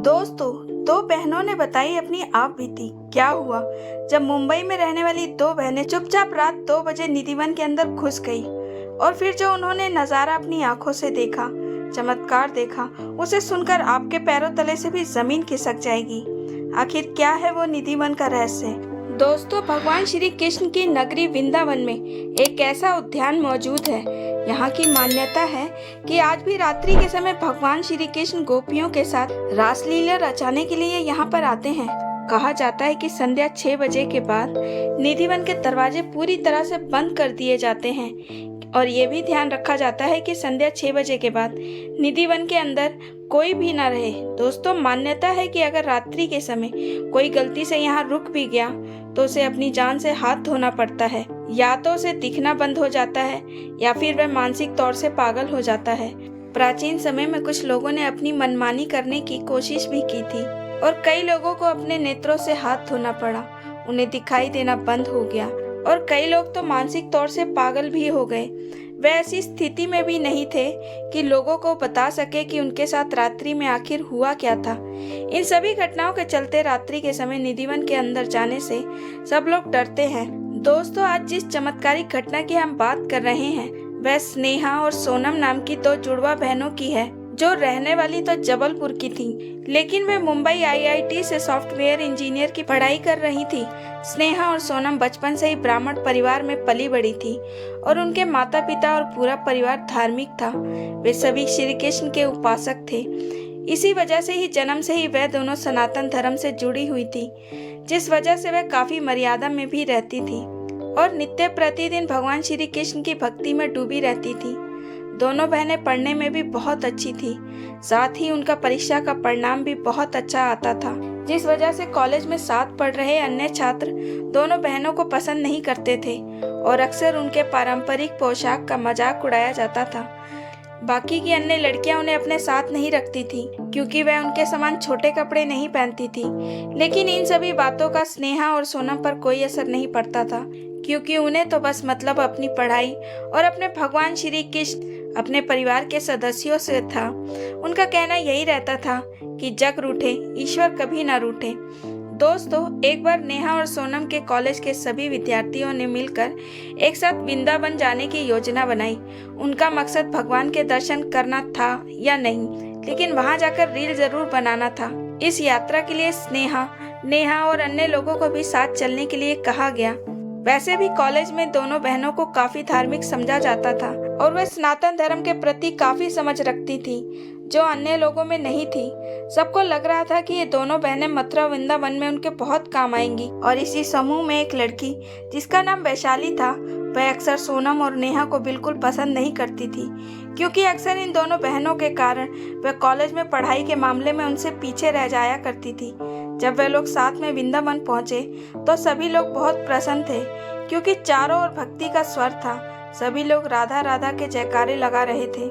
दोस्तों, दो बहनों ने बताई अपनी आप बीती। क्या हुआ जब मुंबई में रहने वाली दो बहनें चुपचाप रात 2 बजे निधिवन के अंदर घुस गई और फिर जो उन्होंने नजारा अपनी आंखों से देखा, चमत्कार देखा, उसे सुनकर आपके पैरों तले से भी जमीन खिसक जाएगी। आखिर क्या है वो निधिवन का रहस्य? दोस्तों, भगवान श्री कृष्ण की नगरी वृंदावन में एक ऐसा उद्यान मौजूद है। यहाँ की मान्यता है कि आज भी रात्रि के समय भगवान श्री कृष्ण गोपियों के साथ रासलीला रचाने के लिए यहाँ पर आते हैं। कहा जाता है कि संध्या 6 बजे के बाद निधिवन के दरवाजे पूरी तरह से बंद कर दिए जाते हैं और ये भी ध्यान रखा जाता है कि संध्या 6 बजे के बाद निधिवन के अंदर कोई भी ना रहे। दोस्तों, मान्यता है कि अगर रात्रि के समय कोई गलती से यहाँ रुक भी गया तो उसे अपनी जान से हाथ धोना पड़ता है। या तो उसे दिखना बंद हो जाता है या फिर वह मानसिक तौर से पागल हो जाता है। प्राचीन समय में कुछ लोगों ने अपनी मनमानी करने की कोशिश भी की थी और कई लोगों को अपने नेत्रों से हाथ धोना पड़ा, उन्हें दिखाई देना बंद हो गया और कई लोग तो मानसिक तौर से पागल भी हो गए। वे ऐसी स्थिति में भी नहीं थे कि लोगों को बता सके कि उनके साथ रात्रि में आखिर हुआ क्या था। इन सभी घटनाओं के चलते रात्रि के समय निधिवन के अंदर जाने से सब लोग डरते हैं। दोस्तों, आज जिस चमत्कारिक घटना की हम बात कर रहे हैं वह स्नेहा और सोनम नाम की दो जुड़वा बहनों की है, जो रहने वाली तो जबलपुर की थी, लेकिन वे मुंबई आईआईटी से सॉफ्टवेयर इंजीनियर की पढ़ाई कर रही थी। स्नेहा और सोनम बचपन से ही ब्राह्मण परिवार में पली बड़ी थी और उनके माता पिता और पूरा परिवार धार्मिक था। वे सभी श्री कृष्ण के उपासक थे। इसी वजह से ही जन्म से ही वह दोनों सनातन धर्म से जुड़ी हुई थी, जिस वजह से वह काफी मर्यादा में भी रहती थी और नित्य प्रतिदिन भगवान श्री कृष्ण की भक्ति में डूबी रहती थी। दोनों बहनें पढ़ने में भी बहुत अच्छी थी, साथ ही उनका परीक्षा का परिणाम भी बहुत अच्छा आता था, जिस वजह से कॉलेज में साथ पढ़ रहे अन्य छात्र दोनों बहनों को पसंद नहीं करते थे और अक्सर उनके पारंपरिक पोशाक का मजाक उड़ाया जाता था। बाकी की अन्य लड़कियां उन्हें अपने साथ नहीं रखती थी क्योंकि वह उनके समान छोटे कपड़े नहीं पहनती थी। लेकिन इन सभी बातों का स्नेहा और सोनम पर कोई असर नहीं पड़ता था क्योंकि उन्हें तो बस मतलब अपनी पढ़ाई और अपने भगवान श्री कृष्ण, अपने परिवार के सदस्यों से था। उनका कहना यही रहता था कि जग रूठे ईश्वर कभी ना रूठे। दोस्तों, एक बार नेहा और सोनम के कॉलेज के सभी विद्यार्थियों ने मिलकर एक साथ वृंदावन जाने की योजना बनाई। उनका मकसद भगवान के दर्शन करना था या नहीं, लेकिन वहां जाकर रील जरूर बनाना था। इस यात्रा के लिए स्नेहा, नेहा और अन्य लोगों को भी साथ चलने के लिए कहा गया। वैसे भी कॉलेज में दोनों बहनों को काफी धार्मिक समझा जाता था और वह सनातन धर्म के प्रति काफी समझ रखती थी, जो अन्य लोगों में नहीं थी। सबको लग रहा था कि ये दोनों बहनें मथुरा वृंदावन में उनके बहुत काम आएंगी। और इसी समूह में एक लड़की जिसका नाम वैशाली था, वह अक्सर सोनम और नेहा को बिल्कुल पसंद नहीं करती थी क्योंकि अक्सर इन दोनों बहनों के कारण वह कॉलेज में पढ़ाई के मामले में उनसे पीछे रह जाया करती थी। जब वे लोग साथ में वृंदावन पहुंचे तो सभी लोग बहुत प्रसन्न थे क्योंकि चारों ओर भक्ति का स्वर था। सभी लोग राधा राधा के जयकारे लगा रहे थे।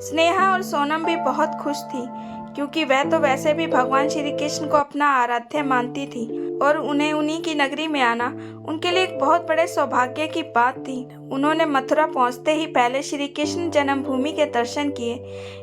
स्नेहा और सोनम भी बहुत खुश थी क्योंकि वह तो वैसे भी भगवान श्री कृष्ण को अपना आराध्य मानती थी और उन्हें उन्हीं की नगरी में आना उनके लिए एक बहुत बड़े सौभाग्य की बात थी। उन्होंने मथुरा पहुंचते ही पहले श्री कृष्ण जन्मभूमि के दर्शन किए।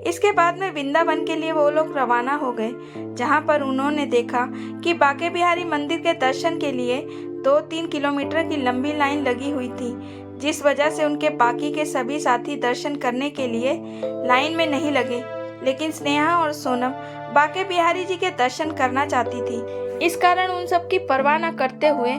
इसके बाद में वृंदावन के लिए वो लोग रवाना हो गए, जहां पर उन्होंने देखा कि बांके बिहारी मंदिर के दर्शन के लिए 2-3 किलोमीटर की लंबी लाइन लगी हुई थी, जिस वजह से उनके बाकी के सभी साथी दर्शन करने के लिए लाइन में नहीं लगे। लेकिन स्नेहा और सोनम बांके बिहारी जी के दर्शन करना चाहती थी। इस कारण उन सब की परवाह न करते हुए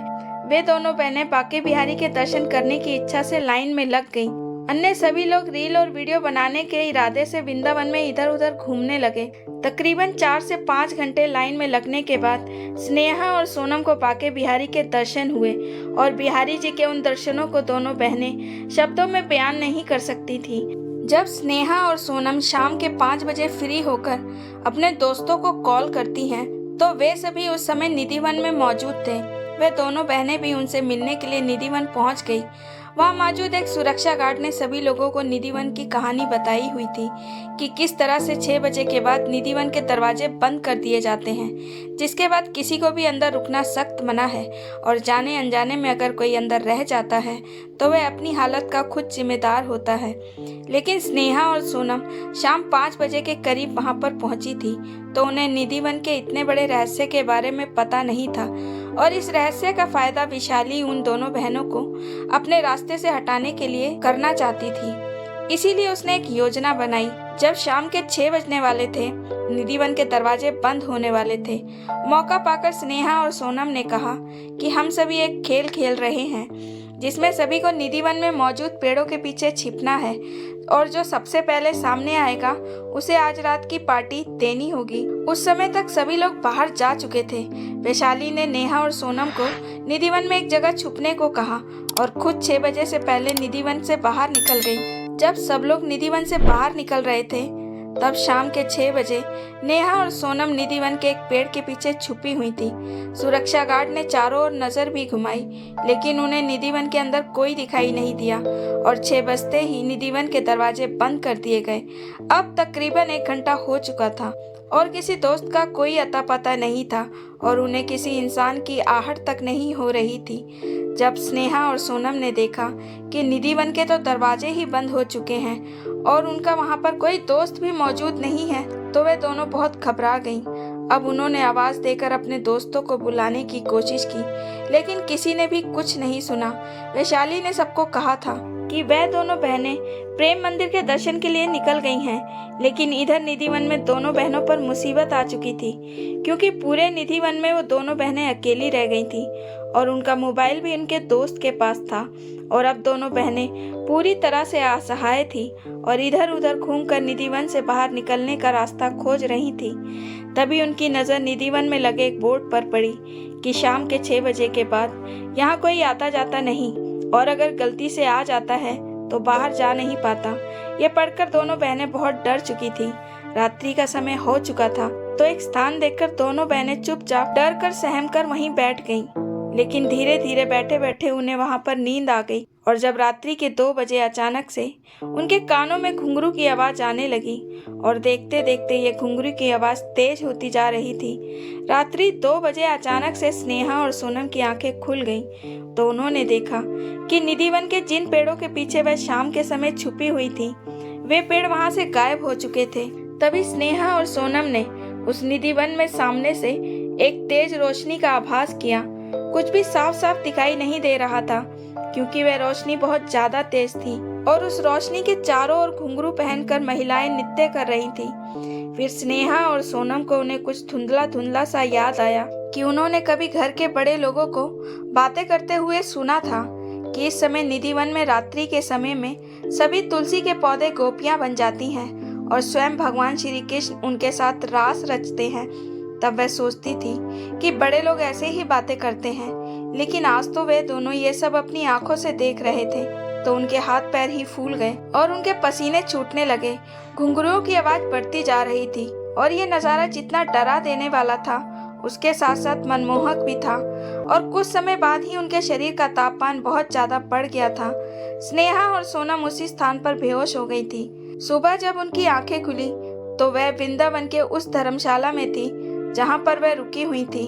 वे दोनों बहनें बांके बिहारी के दर्शन करने की इच्छा से लाइन में लग गईं। अन्य सभी लोग रील और वीडियो बनाने के इरादे से वृंदावन में इधर उधर घूमने लगे। तकरीबन 4 से 5 घंटे लाइन में लगने के बाद स्नेहा और सोनम को बांके बिहारी के दर्शन हुए और बिहारी जी के उन दर्शनों को दोनों बहनें शब्दों में बयान नहीं कर सकती थी। जब स्नेहा और सोनम शाम के 5 बजे फ्री होकर अपने दोस्तों को कॉल करती हैं तो वे सभी उस समय निधिवन में मौजूद थे। वे दोनों बहनें भी उनसे मिलने के लिए निधिवन पहुंच गई वहाँ मौजूद एक सुरक्षा गार्ड ने सभी लोगों को निधिवन की कहानी बताई हुई थी कि किस तरह से 6 बजे के बाद निधिवन के दरवाजे बंद कर दिए जाते हैं, जिसके बाद किसी को भी अंदर रुकना सख्त मना है और जाने अनजाने में अगर कोई अंदर रह जाता है तो वह अपनी हालत का खुद जिम्मेदार होता है। लेकिन स्नेहा और सोनम शाम 5 बजे के करीब वहां पर पहुंची थी, तो उन्हें निधिवन के इतने बड़े रहस्य के बारे में पता नहीं था और इस रहस्य का फायदा वैशाली उन दोनों बहनों को अपने रास्ते से हटाने के लिए करना चाहती थी। इसीलिए उसने एक योजना बनाई। जब शाम के 6 बजने वाले थे, निधिवन के दरवाजे बंद होने वाले थे, मौका पाकर स्नेहा और सोनम ने कहा कि हम सभी एक खेल खेल रहे हैं जिसमें सभी को निधिवन में मौजूद पेड़ों के पीछे छिपना है और जो सबसे पहले सामने आएगा उसे आज रात की पार्टी देनी होगी। उस समय तक सभी लोग बाहर जा चुके थे। वैशाली ने नेहा और सोनम को निधिवन में एक जगह छुपने को कहा और खुद 6 बजे से पहले निधिवन से बाहर निकल गई। जब सब लोग निधिवन से बाहर निकल रहे थे, तब शाम के 6 बजे नेहा और सोनम निधिवन के एक पेड़ के पीछे छुपी हुई थी। सुरक्षा गार्ड ने चारों ओर नजर भी घुमाई, लेकिन उन्हें निधिवन के अंदर कोई दिखाई नहीं दिया और 6 बजते ही निधिवन के दरवाजे बंद कर दिए गए। अब तकरीबन 1 घंटा हो चुका था और किसी दोस्त का कोई अता पता नहीं था और उन्हें किसी इंसान की आहट तक नहीं हो रही थी। जब स्नेहा और सोनम ने देखा कि निधिवन के तो दरवाजे ही बंद हो चुके हैं और उनका वहां पर कोई दोस्त भी मौजूद नहीं है, तो वे दोनों बहुत घबरा गईं। अब उन्होंने आवाज देकर अपने दोस्तों को बुलाने की कोशिश की, लेकिन किसी ने भी कुछ नहीं सुना। वैशाली ने सबको कहा था कि वह दोनों बहनें प्रेम मंदिर के दर्शन के लिए निकल गई हैं, लेकिन इधर निधिवन में दोनों बहनों पर मुसीबत आ चुकी थी, क्योंकि पूरे निधिवन में वो दोनों बहनें अकेली रह गई थी और उनका मोबाइल भी उनके दोस्त के पास था और अब दोनों बहनें पूरी तरह से असहाय थी और इधर उधर घूमकर निधिवन से बाहर निकलने का रास्ता खोज रही थी। तभी उनकी नज़र निधिवन में लगे एक बोर्ड पर पड़ी कि शाम के 6 बजे के बाद यहाँ कोई आता जाता नहीं और अगर गलती से आ जाता है तो बाहर जा नहीं पाता। ये पढ़कर दोनों बहनें बहुत डर चुकी थी। रात्रि का समय हो चुका था, तो एक स्थान देखकर दोनों बहनें चुपचाप डर कर सहम कर वहीं बैठ गईं। लेकिन धीरे धीरे बैठे बैठे उन्हें वहां पर नींद आ गई और जब रात्रि के 2 बजे अचानक से उनके कानों में घुंघरू की आवाज आने लगी और देखते देखते ये घुंघरू की आवाज तेज होती जा रही थी। रात्रि 2 बजे अचानक से स्नेहा और सोनम की आंखें खुल गईं, तो उन्होंने देखा कि निधिवन के जिन पेड़ों के पीछे वह शाम के समय छुपी हुई थी, वे पेड़ वहां से गायब हो चुके थे। तभी स्नेहा और सोनम ने उस निधिवन में सामने से एक तेज रोशनी का आभास किया। कुछ भी साफ साफ दिखाई नहीं दे रहा था, क्योंकि वह रोशनी बहुत ज्यादा तेज थी और उस रोशनी के चारों ओर घुंघरू पहनकर महिलाएं नृत्य कर रही थी। फिर स्नेहा और सोनम को उन्हें कुछ धुंधला धुंधला सा याद आया कि उन्होंने कभी घर के बड़े लोगों को बातें करते हुए सुना था कि इस समय निधिवन में रात्रि के समय में सभी तुलसी के पौधे गोपियां बन जाती हैं और स्वयं भगवान श्री कृष्ण उनके साथ रास रचते हैं। तब वह सोचती थी कि बड़े लोग ऐसे ही बातें करते हैं, लेकिन आज तो वे दोनों ये सब अपनी आंखों से देख रहे थे, तो उनके हाथ पैर ही फूल गए और उनके पसीने छूटने लगे। घुंघरुओं की आवाज बढ़ती जा रही थी और ये नज़ारा जितना डरा देने वाला था, उसके साथ साथ मनमोहक भी था और कुछ समय बाद ही उनके शरीर का तापमान बहुत ज्यादा बढ़ गया था। स्नेहा और सोनम उसी स्थान पर बेहोश हो गई थी। सुबह जब उनकी आंखें खुली तो वह वृंदावन के उस धर्मशाला में थी जहां पर वह रुकी हुई थी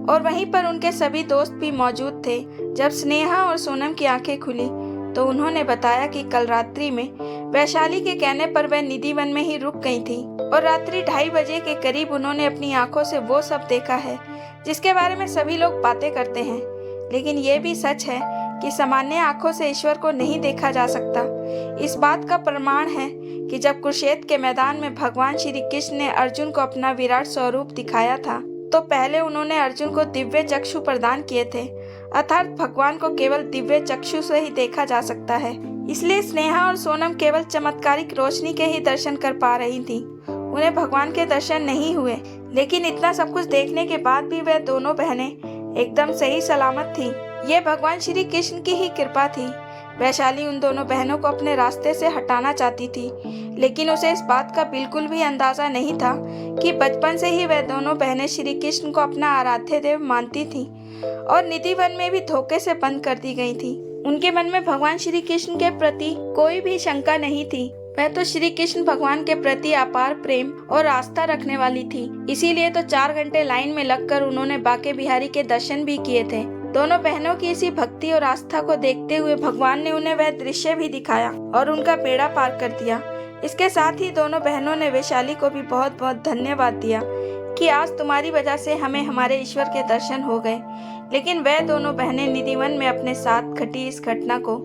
और वहीं पर उनके सभी दोस्त भी मौजूद थे। जब स्नेहा और सोनम की आंखें खुली तो उन्होंने बताया कि कल रात्रि में वैशाली के कहने पर वह निधिवन में ही रुक गई थी और रात्रि 2:30 बजे के करीब उन्होंने अपनी आंखों से वो सब देखा है जिसके बारे में सभी लोग बातें करते हैं। लेकिन ये भी सच है कि सामान्य आंखों से ईश्वर को नहीं देखा जा सकता। इस बात का प्रमाण है कि जब कुरुक्षेत्र के मैदान में भगवान श्री कृष्ण ने अर्जुन को अपना विराट स्वरूप दिखाया था, तो पहले उन्होंने अर्जुन को दिव्य चक्षु प्रदान किए थे, अर्थात भगवान को केवल दिव्य चक्षु से ही देखा जा सकता है। इसलिए स्नेहा और सोनम केवल चमत्कारिक रोशनी के ही दर्शन कर पा रही थी, उन्हें भगवान के दर्शन नहीं हुए। लेकिन इतना सब कुछ देखने के बाद भी वह दोनों बहनें एकदम सही सलामत थी। ये भगवान श्री कृष्ण की ही कृपा थी। वैशाली उन दोनों बहनों को अपने रास्ते से हटाना चाहती थी, लेकिन उसे इस बात का बिल्कुल भी अंदाजा नहीं था कि बचपन से ही वह दोनों बहनें श्री कृष्ण को अपना आराध्य देव मानती थी और निधिवन में भी धोखे से बंद कर दी गई थी। उनके मन में भगवान श्री कृष्ण के प्रति कोई भी शंका नहीं थी। वह तो श्री कृष्ण भगवान के प्रति अपार प्रेम और आस्था रखने वाली थी। इसीलिए तो 4 घंटे लाइन में लगकर उन्होंने बांके बिहारी के दर्शन भी किए थे। दोनों बहनों की इसी भक्ति और आस्था को देखते हुए भगवान ने उन्हें वह दृश्य भी दिखाया और उनका बेड़ा पार कर दिया। इसके साथ ही दोनों बहनों ने वैशाली को भी बहुत बहुत धन्यवाद दिया कि आज तुम्हारी वजह से हमें हमारे ईश्वर के दर्शन हो गए। लेकिन वह दोनों बहनें निधिवन में अपने साथ घटी इस घटना को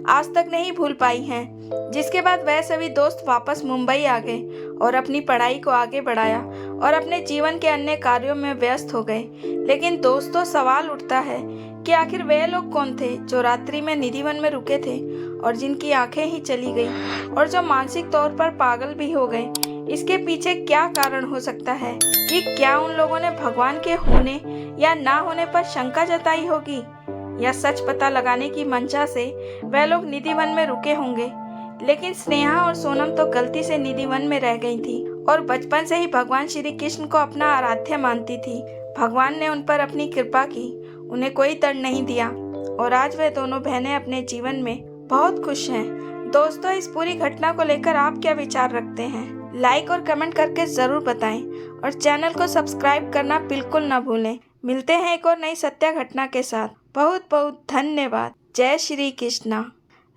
आज तक नहीं भूल पाई हैं। जिसके बाद वह सभी दोस्त वापस मुंबई आ गए और अपनी पढ़ाई को आगे बढ़ाया और अपने जीवन के अन्य कार्यों में व्यस्त हो गए। लेकिन दोस्तों, सवाल उठता है कि आखिर वे लोग कौन थे जो रात्रि में निधिवन में रुके थे और जिनकी आंखें ही चली गई और जो मानसिक तौर पर पागल भी हो गए। इसके पीछे क्या कारण हो सकता है? कि क्या उन लोगों ने भगवान के होने या ना होने पर शंका जताई होगी, या सच पता लगाने की मंशा से वह लोग निधिवन में रुके होंगे। लेकिन स्नेहा और सोनम तो गलती से निधिवन में रह गई थी और बचपन से ही भगवान श्री कृष्ण को अपना आराध्य मानती थी। भगवान ने उन पर अपनी कृपा की, उन्हें कोई दंड नहीं दिया और आज वे दोनों बहनें अपने जीवन में बहुत खुश हैं। दोस्तों, इस पूरी घटना को लेकर आप क्या विचार रखते हैं? लाइक और कमेंट करके जरूर बताएं और चैनल को सब्सक्राइब करना बिल्कुल न भूलें। मिलते हैं एक और नई सत्य घटना के साथ। बहुत बहुत धन्यवाद। जय श्री कृष्णा।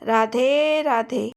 राधे राधे।